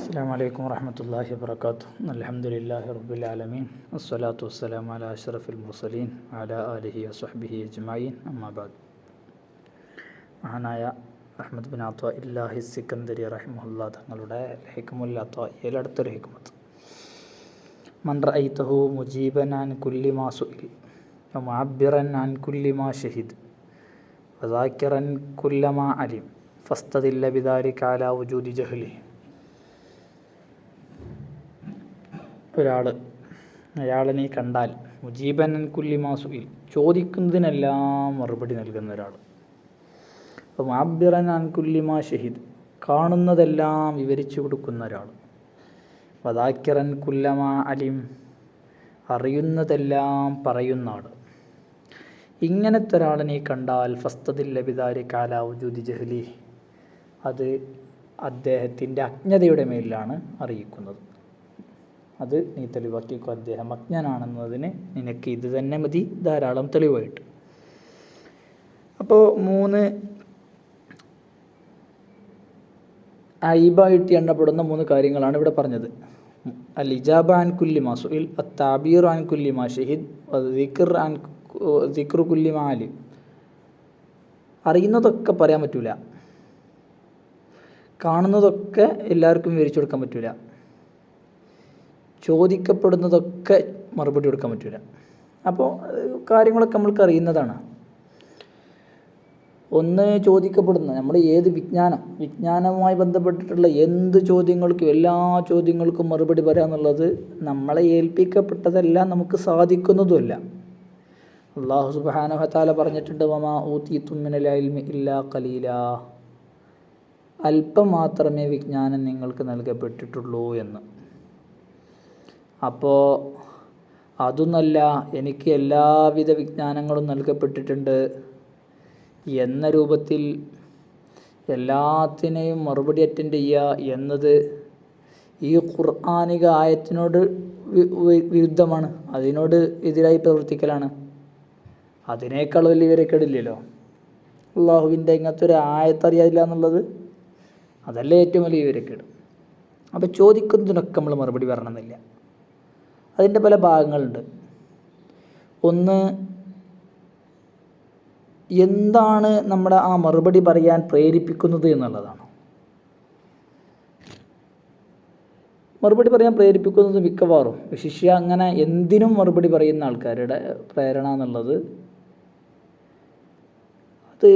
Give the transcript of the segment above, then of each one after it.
അസ്സലാമു അലൈക്കും വറഹ്മത്തുള്ളാഹി വബറകാതുഹു. അൽഹംദുലില്ലാഹി റബ്ബിൽ ആലമീൻ വസ്സലാത്തു വസ്സലാമു അലാ അഷ്റഫിൽ മുർസലീൻ വഅലാ ആലിഹി വസ്വഹ്ബിഹി അജ്മഈൻ. അമ്മാ ബഅദ്. മഹാനായ അഹ്മദ് ബിൻ അത്വാഇല്ലാഹി സിക്കന്ദരി റഹിമഹുല്ലാഹ് തങ്ങളുടെ ഹിക്മുൽ അത്വാഇയിൽ അടുത്തൊരു ഹിക്മത്ത്: മൻ റഅയ്തഹു മുജീബൻ അൻ കുല്ലി മാ സുഇൽ വമുഅബ്ബിറൻ അൻ കുല്ലി മാ ഷഹിദ് വദാകിറൻ കുല്ല മാ അലിം ഫസ്തദില്ല ബിദാലിക അലാ വുജൂദി ജഹ്ലി. അയാളെ നീ കണ്ടാൽ മുജീബൻ അൻ കുല്ലി മാ സുഇൽ, ചോദിക്കുന്നതിനെല്ലാം മറുപടി നൽകുന്ന ഒരാൾ. മുഅബ്ബിറൻ അൻ കുല്ലി മാ ഷഹിദ്, കാണുന്നതെല്ലാം വിവരിച്ചു കൊടുക്കുന്ന ഒരാൾ. വദാകിറൻ കുല്ല മാ അലിം, അറിയുന്നതെല്ലാം പറയുന്ന ആൾ. ഇങ്ങനത്തെ ഒരാളെ നീ കണ്ടാൽ ഫസ്തദില്ല ബിദാലിക അലാ വുജൂദി ജഹ്ലി, അത് അദ്ദേഹത്തിൻ്റെ അജ്ഞതയുടെ മേലിലാണ് അറിയിക്കുന്നത്. അത് നീ തെളിവാക്കിക്കോ, അദ്ദേഹം അജ്ഞനാണെന്നതിന് നിനക്ക് ഇത് തന്നെ മതി ധാരാളം തെളിവായിട്ട്. അപ്പോൾ 3 ഐബായിട്ട് എണ്ണപ്പെടുന്ന 3 കാര്യങ്ങളാണ് ഇവിടെ പറഞ്ഞത്. അൽ ഇജാബ അൻ കുല്ലി മാ സുഇൽ, അത്താബീർ അൻ കുല്ലി മാ ഷഹിദ്, ദിക്റു കുല്ലി മാ അലിം. അറിയുന്നതൊക്കെ പറയാൻ പറ്റൂല, കാണുന്നതൊക്കെ എല്ലാവർക്കും വിവരിച്ചു കൊടുക്കാൻ പറ്റൂല, ചോദിക്കപ്പെടുന്നതൊക്കെ മറുപടി കൊടുക്കാൻ പറ്റില്ല. അപ്പോൾ കാര്യങ്ങളൊക്കെ നമ്മൾക്ക് അറിയുന്നതാണ്. ഒന്ന് ചോദിക്കപ്പെടുന്ന നമ്മൾ ഏത് വിജ്ഞാനവുമായി ബന്ധപ്പെട്ടിട്ടുള്ള എന്ത് ചോദ്യങ്ങൾക്കും എല്ലാ ചോദ്യങ്ങൾക്കും മറുപടി പറയാന്നുള്ളത് നമ്മളെ ഏൽപ്പിക്കപ്പെട്ടതല്ല, നമുക്ക് സാധിക്കുന്നതുമല്ല. അല്ലാഹു സുബ്ഹാനഹു വ തആല പറഞ്ഞിട്ടുണ്ട്, വമാ ഊതീതും മിനൽ ഇൽമി ഇല്ലാ ഖലീലാ, അല്പം മാത്രമേ വിജ്ഞാനം നിങ്ങൾക്ക് നൽകപ്പെട്ടിട്ടുള്ളൂ എന്ന്. അപ്പോൾ അതൊന്നല്ല, എനിക്ക് എല്ലാവിധ വിജ്ഞാനങ്ങളും നൽകപ്പെട്ടിട്ടുണ്ട് എന്ന രൂപത്തിൽ എല്ലാത്തിനെയും മറുപടി അറ്റൻഡ് ചെയ്യുക എന്നത് ഈ ഖുർആനിക ആയത്തിനോട് വിരുദ്ധമാണ്, അതിനോട് എതിരായി പ്രവർത്തിക്കലാണ്. അതിനേക്കാൾ വലിയ വിവരക്കേടില്ലല്ലോ. അള്ളാഹുവിൻ്റെ ഇങ്ങനത്തെ ഒരു ആയത്തറിയാതില്ല എന്നുള്ളത്, അതല്ലേ ഏറ്റവും വലിയ വിവരക്കേട്. അപ്പോൾ ചോദിക്കുന്നതിനൊക്കെ നമ്മൾ മറുപടി പറയണമെന്നില്ല. അതിൻ്റെ പല ഭാഗങ്ങളുണ്ട്. ഒന്ന്, എന്താണ് നമ്മുടെ ആ മറുപടി പറയാൻ പ്രേരിപ്പിക്കുന്നത് എന്നുള്ളതാണ്. മറുപടി പറയാൻ പ്രേരിപ്പിക്കുന്നത് മിക്കവാറും വിശിഷ്യ അങ്ങനെ എന്തിനും മറുപടി പറയുന്ന ആൾക്കാരുടെ പ്രേരണ എന്നുള്ളത് അത്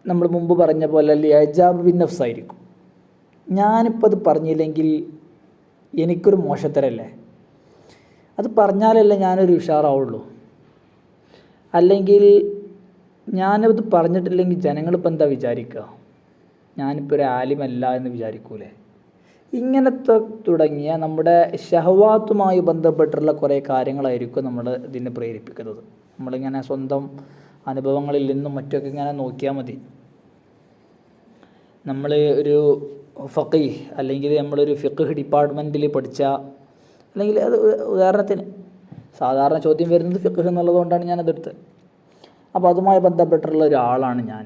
നമ്മൾ മുമ്പ് പറഞ്ഞ പോലെ ഇജാബ് ബിൻ നഫ്സ് ആയിരിക്കും. ഞാനിപ്പോൾ അത് പറഞ്ഞില്ലെങ്കിൽ എനിക്കൊരു മോശത്തരല്ലേ, അത് പറഞ്ഞാലല്ലേ ഞാനൊരു ഉഷാറാവുള്ളൂ, അല്ലെങ്കിൽ ഞാനത് പറഞ്ഞിട്ടില്ലെങ്കിൽ ജനങ്ങളിപ്പോൾ എന്താ വിചാരിക്കുക, ഞാനിപ്പോൾ ഒരു ആലിമല്ല എന്ന് വിചാരിക്കൂലേ. ഇങ്ങനത്തെ തുടങ്ങിയ നമ്മുടെ ശഹവാത്തുമായി ബന്ധപ്പെട്ടുള്ള കുറേ കാര്യങ്ങളായിരിക്കും നമ്മൾ ഇതിനെ പ്രേരിപ്പിക്കുന്നത്. നമ്മളിങ്ങനെ സ്വന്തം അനുഭവങ്ങളിൽ നിന്നും മറ്റൊക്കെ ഇങ്ങനെ നോക്കിയാൽ മതി. നമ്മൾ ഒരു ഫഖീഹ് അല്ലെങ്കിൽ നമ്മളൊരു ഫിഖ്ഹ് ഡിപ്പാർട്ട്മെൻറ്റിൽ പഠിച്ച, അല്ലെങ്കിൽ അത് ഉദാഹരണത്തിന് സാധാരണ ചോദ്യം വരുന്നത് ഫിഖ്ഹ് എന്നുള്ളത് കൊണ്ടാണ് ഞാനതെടുത്തത്. അപ്പോൾ അതുമായി ബന്ധപ്പെട്ടുള്ള ഒരാളാണ് ഞാൻ.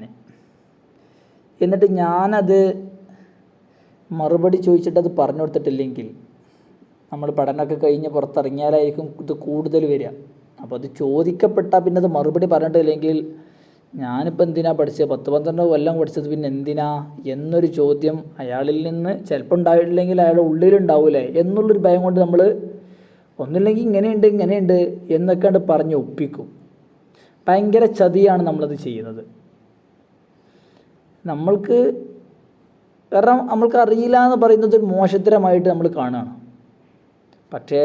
എന്നിട്ട് ഞാനത് മറുപടി ചോദിച്ചിട്ടത് പറഞ്ഞു കൊടുത്തിട്ടില്ലെങ്കിൽ, നമ്മൾ പഠനമൊക്കെ കഴിഞ്ഞ് പുറത്തിറങ്ങിയാലായിരിക്കും ഇത് കൂടുതൽ വരിക. അപ്പോൾ അത് ചോദിക്കപ്പെട്ടാൽ പിന്നെ അത് മറുപടി പറഞ്ഞിട്ടില്ലെങ്കിൽ ഞാനിപ്പോൾ എന്തിനാ പഠിച്ചത്, 10-12 കൊല്ലം പഠിച്ചത് പിന്നെ എന്തിനാ എന്നൊരു ചോദ്യം അയാളിൽ നിന്ന് ചിലപ്പോൾ ഉണ്ടായിട്ടില്ലെങ്കിൽ അയാളുടെ ഉള്ളിലുണ്ടാവൂലേ എന്നുള്ളൊരു ഭയം കൊണ്ട് നമ്മൾ ഒന്നില്ലെങ്കിൽ ഇങ്ങനെയുണ്ട് എന്നൊക്കെ കണ്ട് പറഞ്ഞ് ഒപ്പിക്കും. ഭയങ്കര ചതിയാണ് നമ്മളത് ചെയ്യുന്നത്. കാരണം നമ്മൾക്ക് അറിയില്ല എന്ന് പറയുന്നത് ഒരു മോശത്തരമായിട്ട് നമ്മൾ കാണുകയാണ്. പക്ഷേ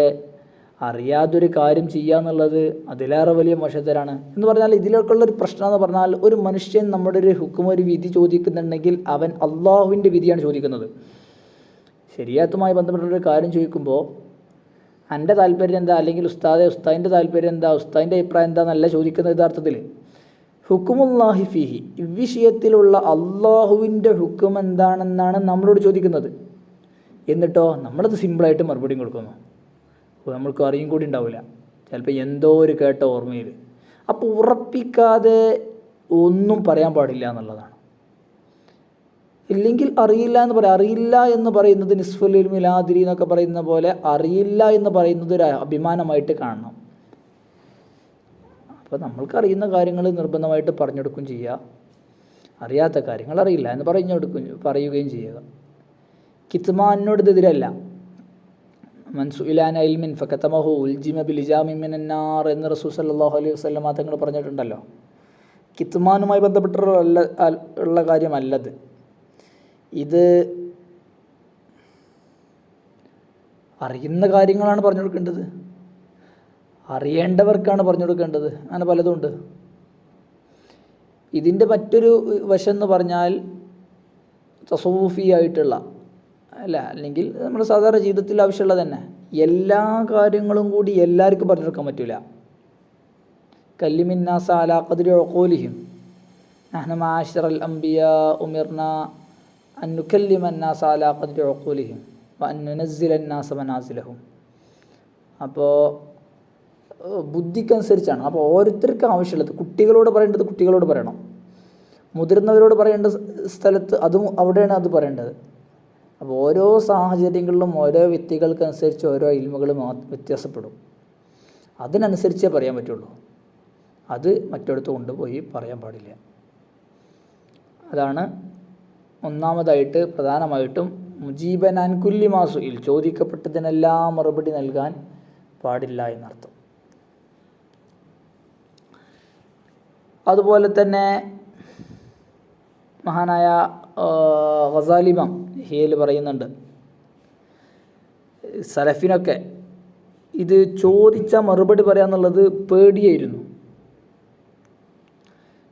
അറിയാതൊരു കാര്യം ചെയ്യുക എന്നുള്ളത് അതിലേറെ വലിയ മോശത്തരാണ്. എന്ന് പറഞ്ഞാൽ ഇതിലേക്കുള്ളൊരു പ്രശ്നം എന്ന് പറഞ്ഞാൽ, ഒരു മനുഷ്യൻ നമ്മുടെ ഒരു ഹുക്കും ഒരു വിധി ചോദിക്കുന്നുണ്ടെങ്കിൽ അവൻ അള്ളാഹുവിൻ്റെ വിധിയാണ് ചോദിക്കുന്നത്. ശരീഅത്തുമായി ബന്ധപ്പെട്ടൊരു കാര്യം ചോദിക്കുമ്പോൾ എൻ്റെ താല്പര്യം എന്താ, അല്ലെങ്കിൽ ഉസ്താദിൻ്റെ താല്പര്യം എന്താ, ഉസ്താദിൻ്റെ അഭിപ്രായം എന്താണെന്നല്ല ചോദിക്കുന്നത്. യഥാർത്ഥത്തിൽ ഹുക്കുമുല്ലാഹി ഫീഹി, ഇവിഷയത്തിലുള്ള അള്ളാഹുവിൻ്റെ ഹുക്കും എന്താണെന്നാണ് നമ്മളോട് ചോദിക്കുന്നത്. എന്നിട്ടോ നമ്മളത് സിമ്പിളായിട്ട് മറുപടിയും കൊടുക്കുന്നു. നമ്മൾക്ക് അറിയും കൂടി ഉണ്ടാവില്ല, ചിലപ്പോൾ എന്തോ ഒരു കേട്ട ഓർമ്മയിൽ. അപ്പോൾ ഉറപ്പിക്കാതെ ഒന്നും പറയാൻ പാടില്ല എന്നുള്ളതാണ്. ഇല്ലെങ്കിൽ അറിയില്ല എന്ന് പറയാം. അറിയില്ല എന്ന് പറയുന്നത് നിസ്ഫുൽ ഇൽമി ലാ അദ്രി എന്നൊക്കെ പറയുന്ന പോലെ അറിയില്ല എന്ന് പറയുന്നത് ഒരു അഭിമാനമായിട്ട് കാണണം. അപ്പോൾ നമ്മൾക്കറിയുന്ന കാര്യങ്ങൾ നിർബന്ധമായിട്ട് പറഞ്ഞെടുക്കുകയും ചെയ്യുക, അറിയാത്ത കാര്യങ്ങൾ അറിയില്ല എന്ന് പറയുകയും ചെയ്യുക. കിത്മാനോട് ഇതെതിരല്ല. മൻസുഇലാന ഇൽമിൻ ഫകതമഹു ഉൽജിമ ബിലിജാമി മിനന്നാർ എന്ന് റസൂൽ സല്ലല്ലാഹു അലൈഹി വസല്ലം തങ്ങൾ പറഞ്ഞിട്ടുണ്ടല്ലോ. കിത്മാനുമായി ബന്ധപ്പെട്ടുള്ള കാര്യമല്ലത്. ഇത് അറിയുന്ന കാര്യങ്ങളാണ് പറഞ്ഞു കൊടുക്കേണ്ടത്, അറിയേണ്ടവർക്കാണ് പറഞ്ഞു കൊടുക്കേണ്ടത്. അങ്ങനെ പലതുമുണ്ട്. ഇതിൻ്റെ മറ്റൊരു വശം എന്ന് പറഞ്ഞാൽ തസവൂഫി ആയിട്ടുള്ള അല്ലെങ്കിൽ നമ്മുടെ സാധാരണ ജീവിതത്തിൽ ആവശ്യമുള്ള തന്നെ എല്ലാ കാര്യങ്ങളും കൂടി എല്ലാവർക്കും പറഞ്ഞു കൊടുക്കാൻ പറ്റില്ല. കല്ലിമിന്നാസ അലാ ഖദ്രി ഉഖൂലിഹിം നഹ്നു മഅശറൽ അംബിയാ ഉമിർന അൻ നുകല്ലിമന്നാസ അലാ ഖദ്രി ഉഖൂലിഹിം വ അൻ നുനസ്സിലന്നാസ മനാസിലഹും. അപ്പോൾ ബുദ്ധിക്കനുസരിച്ചാണ്. അപ്പോൾ ഓരോരുത്തർക്ക് ആവശ്യമുള്ളത് കുട്ടികളോട് പറയേണ്ടത് കുട്ടികളോട് പറയണം, മുതിർന്നവരോട് പറയേണ്ട സ്ഥലത്ത് അതും അവിടെയാണ് അത് പറയേണ്ടത്. അപ്പോൾ ഓരോ സാഹചര്യങ്ങളിലും ഓരോ വ്യക്തികൾക്കനുസരിച്ച് ഓരോ ഇൽമുകളും വ്യത്യാസപ്പെടും. അതിനനുസരിച്ചേ പറയാൻ പറ്റുള്ളൂ. അത് മറ്റൊരിടത്ത് കൊണ്ടുപോയി പറയാൻ പാടില്ല. അതാണ് ഒന്നാമതായിട്ട് പ്രധാനമായിട്ടും മുജീബൻ അൻ കുല്ലി മാ സുഇൽ, ചോദിക്കപ്പെട്ടതിനെല്ലാം മറുപടി നൽകാൻ പാടില്ല എന്നർത്ഥം. അതുപോലെ തന്നെ മഹാനായ ഗസാലി ഇമാം ഹിയയിൽ പറയുന്നുണ്ട്, സലഫിനൊക്കെ ഇത് ചോദിച്ചാൽ മറുപടി പറയാന്നുള്ളത് പേടിയായിരുന്നു.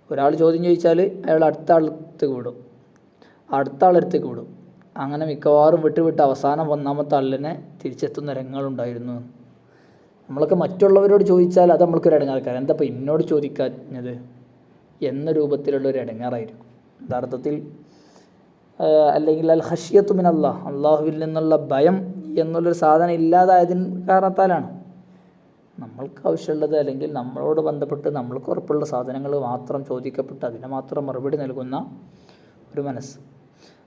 ഒരാൾ ചോദ്യം ചോദിച്ചാൽ അയാൾ അടുത്ത ആളത്തേക്ക് വിടും, അടുത്ത ആളടുത്തേക്ക് വിടും. അങ്ങനെ മിക്കവാറും വിട്ട് അവസാനം ഒന്നാമത്തെ ആളിനെ തിരിച്ചെത്തുന്ന രംഗങ്ങളുണ്ടായിരുന്നു. നമ്മളൊക്കെ മറ്റുള്ളവരോട് ചോദിച്ചാൽ അത് നമ്മൾക്കൊരു ഇടങ്ങാർക്കാരം, എന്താ ഇപ്പോൾ എന്നോട് ചോദിക്കാഞ്ഞത് എന്ന രൂപത്തിലുള്ളൊരു ഇടങ്ങാറായിരിക്കും യഥാർത്ഥത്തിൽ. അല്ലെങ്കിൽ അൽ ഖശ്യത്തു മിനല്ലാഹ്, അള്ളാഹുവിൽ നിന്നുള്ള ഭയം എന്നുള്ളൊരു സാധനം ഇല്ലാതായതിന് കാരണത്താലാണ്. നമ്മൾക്ക് ആവശ്യമുള്ളത് അല്ലെങ്കിൽ നമ്മളോട് ബന്ധപ്പെട്ട് നമ്മൾക്ക് ഉറപ്പുള്ള സാധനങ്ങൾ മാത്രം ചോദിക്കപ്പെട്ട് അതിനെ മാത്രം മറുപടി നൽകുന്ന ഒരു മനസ്സ്.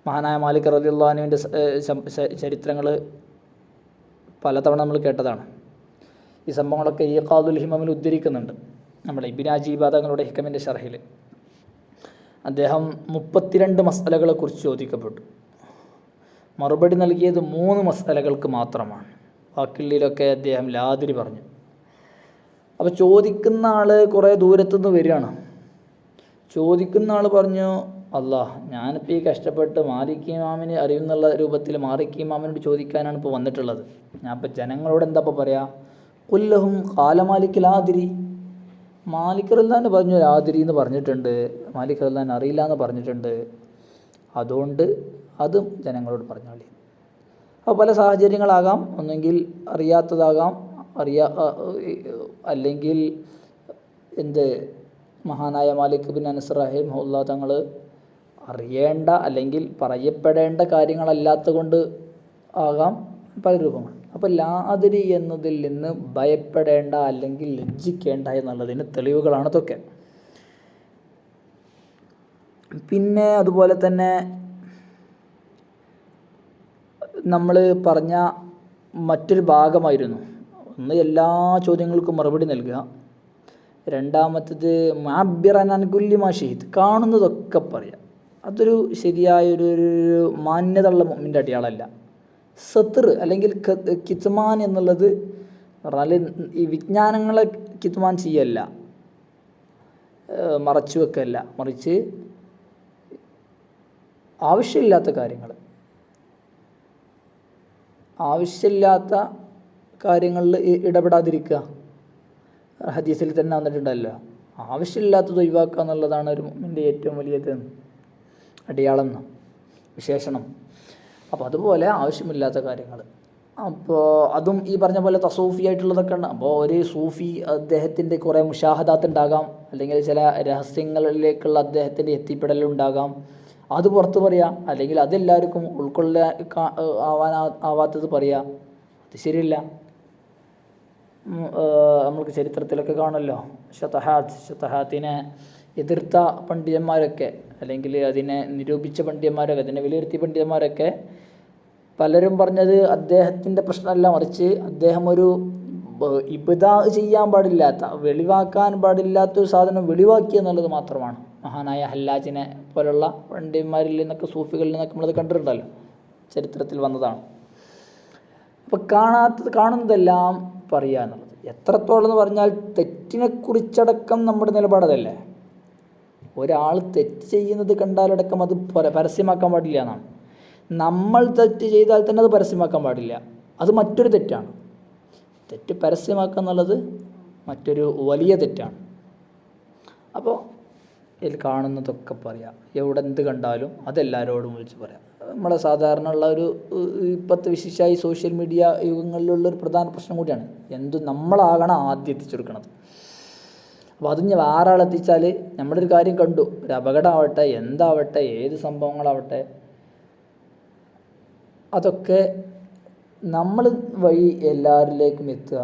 മഹാനായ മാലിക് റളിയല്ലാഹു അൻഹുവിൻ്റെ ചരിത്രങ്ങൾ പലതവണ നമ്മൾ കേട്ടതാണ്. ഈ സംഭവങ്ങളൊക്കെ ഈഖാദുൽ ഹിമമിൽ ഉദ്ധരിക്കുന്നുണ്ട്. നമ്മുടെ ഇബ്നു അജീബ തങ്ങളുടെ ഹിക്കമിൻ്റെ ഷർഹിൽ അദ്ദേഹം 32 മസ്അലകളെക്കുറിച്ച് ചോദിക്കപ്പെട്ടു. മറുപടി നൽകിയത് 3 മസ്അലകൾക്ക് മാത്രമാണ്. ബാക്കിയുള്ളതിലൊക്കെ അദ്ദേഹം ലാതിരി പറഞ്ഞു. അപ്പോൾ ചോദിക്കുന്ന ആൾ കുറേ ദൂരത്തുനിന്ന് വരികയാണ്. ചോദിക്കുന്ന ആൾ പറഞ്ഞു, അല്ലാഹ് ഞാനിപ്പോൾ ഈ കഷ്ടപ്പെട്ട് മാലിക് ഇമാമിന് അറിയുന്നുള്ള രൂപത്തിൽ മാലിക് ഇമാമിനോട് ചോദിക്കാനാണ് ഇപ്പോൾ വന്നിട്ടുള്ളത്. ഞാൻ ഇപ്പോൾ ജനങ്ങളോട് എന്താ ഇപ്പോൾ പറയാ? കുല്ലഹും ഖാല മാലിക് ലാതിരി, മാലിക് റളിയല്ലാഹു അൻഹു പറഞ്ഞു ലാതിരി എന്ന് പറഞ്ഞിട്ടുണ്ട്, മാലിക് റളിയല്ലാഹു അൻഹു അറിയില്ല എന്ന് പറഞ്ഞിട്ടുണ്ട്, അതുകൊണ്ട് അതും ജനങ്ങളോട് പറഞ്ഞോളി. അപ്പോൾ പല സാഹചര്യങ്ങളാകാം, ഒന്നെങ്കിൽ അറിയാത്തതാകാം, അല്ലെങ്കിൽ മഹാനായ മാലിക് ബിൻ അനസ് റഹിമഹുല്ലാഹ് തങ്ങൾ അറിയേണ്ട അല്ലെങ്കിൽ പറയപ്പെടേണ്ട കാര്യങ്ങളല്ലാത്ത കൊണ്ട് ആകാം പല രൂപങ്ങൾ. അപ്പോൾ ലാതിരി എന്നതിൽ നിന്ന് ഭയപ്പെടേണ്ട അല്ലെങ്കിൽ ലജ്ജിക്കേണ്ട എന്നുള്ളതിന് തെളിവുകളാണ് ഇതൊക്കെ. പിന്നെ അതുപോലെ തന്നെ നമ്മൾ പറഞ്ഞ മറ്റൊരു ഭാഗമായിരുന്നു, ഒന്ന് എല്ലാ ചോദ്യങ്ങൾക്കും മറുപടി നൽകുക, രണ്ടാമത്തേത് മുഅബ്ബിറൻ അൻ കുല്ലി മാ ഷഹീദ്, കാണുന്നതൊക്കെ പറയുക. അതൊരു ശരിയായൊരു മാന്യതയുള്ള മുഅ്മിൻ്റെ അടയാളമല്ല. സത്ർ അല്ലെങ്കിൽ കിത്മാൻ എന്നുള്ളത് പറഞ്ഞാൽ ഈ വിജ്ഞാനങ്ങളെ കിത്മാൻ ചെയ്യല്ല, മറച്ചു വെക്കല്ല, മറിച്ച് ആവശ്യമില്ലാത്ത കാര്യങ്ങളിൽ ഇടപെടാതിരിക്കുക. ഹദീസിൽ തന്നെ വന്നിട്ടുണ്ടല്ലോ, ആവശ്യമില്ലാത്തത് ഒഴിവാക്കുക എന്നുള്ളതാണ് ഒരു മുഅ്മിൻ്റെ ഏറ്റവും വലിയത് അടയാളം, വിശേഷണം. അപ്പോൾ അതുപോലെ ആവശ്യമില്ലാത്ത കാര്യങ്ങൾ, അപ്പോൾ അതും ഈ പറഞ്ഞ പോലെ തസൂഫി ആയിട്ടുള്ളതൊക്കെ ഉണ്ട്. അപ്പോൾ ഒരു സൂഫി അദ്ദേഹത്തിൻ്റെ കുറേ മുഷാഹദാത്ത് ഉണ്ടാകാം, അല്ലെങ്കിൽ ചില രഹസ്യങ്ങളിലേക്കുള്ള അദ്ദേഹത്തിൻ്റെ എത്തിപ്പെടലുണ്ടാകാം, അത് പുറത്ത് പറയാം, അല്ലെങ്കിൽ അതെല്ലാവർക്കും ആവാത്തത് പറയാം, അത് ശരിയല്ല. നമ്മൾക്ക് ചരിത്രത്തിലൊക്കെ കാണുമല്ലോ, ഷതഹാത്തിനെ എതിർത്ത പണ്ഡിതന്മാരൊക്കെ അല്ലെങ്കിൽ അതിനെ നിരൂപിച്ച പണ്ഡിതന്മാരൊക്കെ, അതിനെ വിലയിരുത്തിയ പണ്ഡിതന്മാരൊക്കെ പലരും പറഞ്ഞത് അദ്ദേഹത്തിൻ്റെ പ്രശ്നമല്ല, മറിച്ച് അദ്ദേഹം ഒരു ഇബ്ദാ ചെയ്യാൻ പാടില്ലാത്ത, വെളിവാക്കാൻ പാടില്ലാത്തൊരു സാധനം വെളിവാക്കി എന്നുള്ളത് മാത്രമാണ്. മഹാനായ ഹല്ലാജിനെ പോലുള്ള പണ്ഡിതന്മാരിൽ നിന്നൊക്കെ, സൂഫികളിൽ നിന്നൊക്കെ നമ്മളത് കണ്ടിട്ടുണ്ടല്ലോ, ചരിത്രത്തിൽ വന്നതാണ്. അപ്പോൾ കാണുന്നതെല്ലാം പറയുക എന്നുള്ളത് എത്രത്തോളം എന്ന് പറഞ്ഞാൽ തെറ്റിനെക്കുറിച്ചടക്കം നമ്മുടെ നിലപാടതല്ലേ. ഒരാൾ തെറ്റ് ചെയ്യുന്നത് കണ്ടാലടക്കം അത് പരസ്യമാക്കാൻ പാടില്ല എന്നാണ്. നമ്മൾ തെറ്റ് ചെയ്താൽ തന്നെ അത് പരസ്യമാക്കാൻ പാടില്ല, അത് മറ്റൊരു തെറ്റാണ്. തെറ്റ് പരസ്യമാക്കുക എന്നുള്ളത് മറ്റൊരു വലിയ തെറ്റാണ്. അപ്പോൾ ഇതിൽ കാണുന്നതൊക്കെ പറയാം, എവിടെ എന്ത് കണ്ടാലും അതെല്ലാവരോടും വിളിച്ച് പറയാം. നമ്മളെ സാധാരണ ഉള്ള ഒരു ഇപ്പോഴത്തെ വിശേഷമായി സോഷ്യൽ മീഡിയ യുഗങ്ങളിലുള്ളൊരു പ്രധാന പ്രശ്നം കൂടിയാണ്. നമ്മളാകണം ആദ്യം എത്തിച്ചെടുക്കണത്. അപ്പോൾ അത് വേറെ ആളെത്തിച്ചാൽ നമ്മളൊരു കാര്യം കണ്ടു, ഒരു അപകടമാവട്ടെ, എന്താവട്ടെ, ഏത് സംഭവങ്ങളാവട്ടെ, അതൊക്കെ നമ്മൾ വഴി എല്ലാവരിലേക്കും എത്തുക,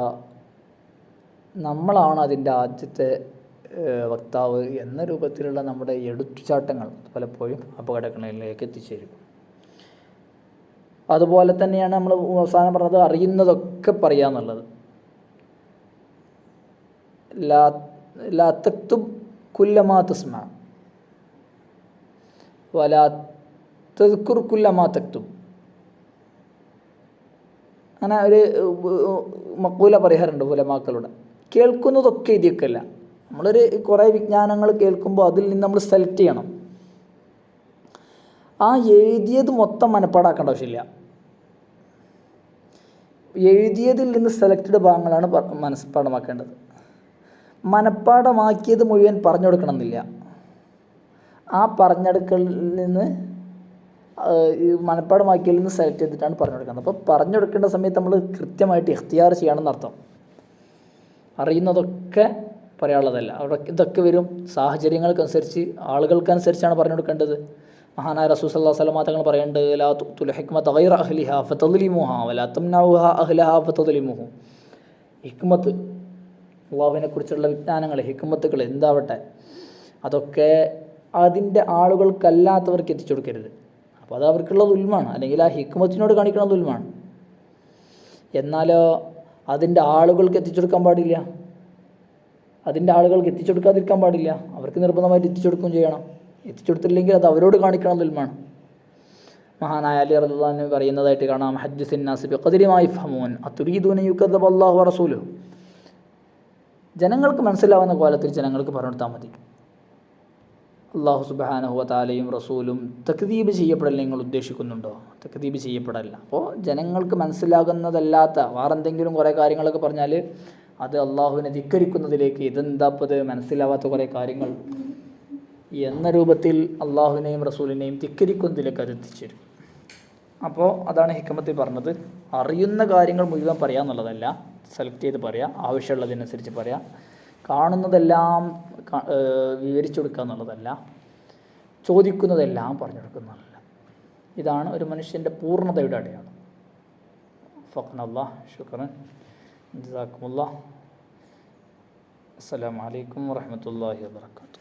നമ്മളാണ് അതിൻ്റെ ആദ്യത്തെ വക്താവ് എന്ന രൂപത്തിലുള്ള നമ്മുടെ എടുത്തുചാട്ടങ്ങൾ പലപ്പോഴും അപകടങ്ങളിലേക്ക് എത്തിച്ചേരും. അതുപോലെ തന്നെയാണ് നമ്മൾ അവസാനം പറഞ്ഞത്, അറിയുന്നതൊക്കെ പറയുക എന്നുള്ളത്. ലാ തക്തുബ് കുല്ല മാ തസ്മഅ വലാ തദ്കുർ കുല്ല മാ തക്തുബ്. അങ്ങനെ ഒരു മക്കൂല പറയാറുണ്ട് ഉലമാക്കളുടെ. കേൾക്കുന്നതൊക്കെ എഴുതിയൊക്കെയല്ല. നമ്മളൊരു കുറേ വിജ്ഞാനങ്ങൾ കേൾക്കുമ്പോൾ അതിൽ നിന്ന് നമ്മൾ സെലക്ട് ചെയ്യണം. ആ എഴുതിയത് മൊത്തം മനപ്പാടാക്കേണ്ട ആവശ്യമില്ല. എഴുതിയതിൽ നിന്ന് സെലക്റ്റഡ് ഭാഗങ്ങളാണ് മനഃപ്പാടമാക്കേണ്ടത്. മനഃപ്പാടമാക്കിയത് മുഴുവൻ പറഞ്ഞു കൊടുക്കണമെന്നില്ല. ആ പറഞ്ഞെടുക്കലിൽ നിന്ന് മനഃപ്പാടമാക്കിയതിൽ നിന്ന് സെലക്ട് ചെയ്തിട്ടാണ് പറഞ്ഞു കൊടുക്കുന്നത്. അപ്പോൾ പറഞ്ഞു കൊടുക്കേണ്ട സമയത്ത് നമ്മൾ കൃത്യമായിട്ട് ഇഖ്തിയാർ ചെയ്യണമെന്ന് അർത്ഥം. അറിയുന്നതൊക്കെ പറയാനുള്ളതല്ല. അവിടെ ഇതൊക്കെ വരും സാഹചര്യങ്ങൾക്കനുസരിച്ച്, ആളുകൾക്കനുസരിച്ചാണ് പറഞ്ഞു കൊടുക്കേണ്ടത്. മഹാനായ റസൂൽ സല്ലല്ലാഹു അലൈഹി വസല്ലം തങ്ങൾ പറയുന്നുണ്ട്, ലാ തുൽ ഹിക്മത ഗൈറ അഹ്ലിഹാ ഫതദ്ലിമുഹാ വലാ തംനഉഹാ അഹ്ലഹാ ഫതദ്ലിമുഹു. ഹിക്മത്ത്, അല്ലാഹുവിനെ കുറിച്ചുള്ള വിജ്ഞാനങ്ങൾ, ഹിക്മത്തുകൾ എന്താവട്ടെ, അതൊക്കെ അതിൻ്റെ ആളുകൾക്കല്ലാത്തവർക്ക് എത്തിച്ചു കൊടുക്കരുത്. അപ്പോൾ അത് അവർക്കുള്ള ദുൽമാണ്, അല്ലെങ്കിൽ ആ ഹിക്മത്തിനോട് കാണിക്കുന്ന ദുൽമാണ്. എന്നാലോ അതിൻ്റെ ആളുകൾക്ക് എത്തിച്ചു കൊടുക്കാൻ പാടില്ല, അതിൻ്റെ ആളുകൾക്ക് എത്തിച്ചു കൊടുക്കാതിരിക്കാൻ പാടില്ല. അവർക്ക് നിർബന്ധമായിട്ട് എത്തിച്ചു കൊടുക്കുകയും ചെയ്യണം. എത്തിച്ചു കൊടുത്തില്ലെങ്കിൽ അത് അവരോട് കാണിക്കണം ദുൽമാണ്. മഹാനായ അലി റളിയല്ലാഹു അൻഹു പറയുന്നതായിട്ട് കാണാം, ഹദ്ദിസിൻ നാസ് ബിഖദ്രി മാ യഫ്ഹമൂൻ അതുരീദൂന യുകദ്ദബ അല്ലാഹു വറസൂലുഹു. ജനങ്ങൾക്ക് മനസ്സിലാവുന്ന കോലത്തിൽ ജനങ്ങൾക്ക് പറഞ്ഞു കൊടുത്താൽ മതി. അല്ലാഹു സുബ്ഹാനഹു വ തആലയും റസൂലും തക്ദീബ് ചെയ്യപ്പെടൽ നിങ്ങൾ ഉദ്ദേശിക്കുന്നുണ്ടോ? തക്ദീബ് ചെയ്യപ്പെടല്ല. അപ്പോൾ ജനങ്ങൾക്ക് മനസ്സിലാകുന്നതല്ലാത്ത വേറെന്തെങ്കിലും കുറേ കാര്യങ്ങളൊക്കെ പറഞ്ഞാൽ അത് അള്ളാഹുവിനെ ധിക്കരിക്കുന്നതിലേക്ക്, ഇതെന്താപ്പത് മനസ്സിലാവാത്ത കുറേ കാര്യങ്ങൾ എന്ന രൂപത്തിൽ അള്ളാഹുവിനെയും റസൂലിനെയും ധിക്കരിക്കുന്നതിലേക്ക് അത് എത്തിച്ചേരും. അപ്പോൾ അതാണ് ഹിക്മത്തിൽ പറഞ്ഞത്. അറിയുന്ന കാര്യങ്ങൾ മുഴുവൻ പറയുക എന്നുള്ളതല്ല, സെലക്ട് ചെയ്ത് പറയുക, ആവശ്യമുള്ളതിനനുസരിച്ച് പറയുക. കാണുന്നതെല്ലാം വിവരിച്ചു കൊടുക്കുക എന്നുള്ളതല്ല, ചോദിക്കുന്നതെല്ലാം പറഞ്ഞു കൊടുക്കുന്നതല്ല. ഇതാണ് ഒരു മനുഷ്യൻ്റെ പൂർണ്ണതയുടെ അടയാളം. ഫഖ്നല്ലാഹ്, ശുക്രൻ, ജസാക്കുമുല്ലാഹ്. അസ്സലാമു അലൈക്കും വറഹ്മത്തുള്ളാഹി വബറകാതുഹു.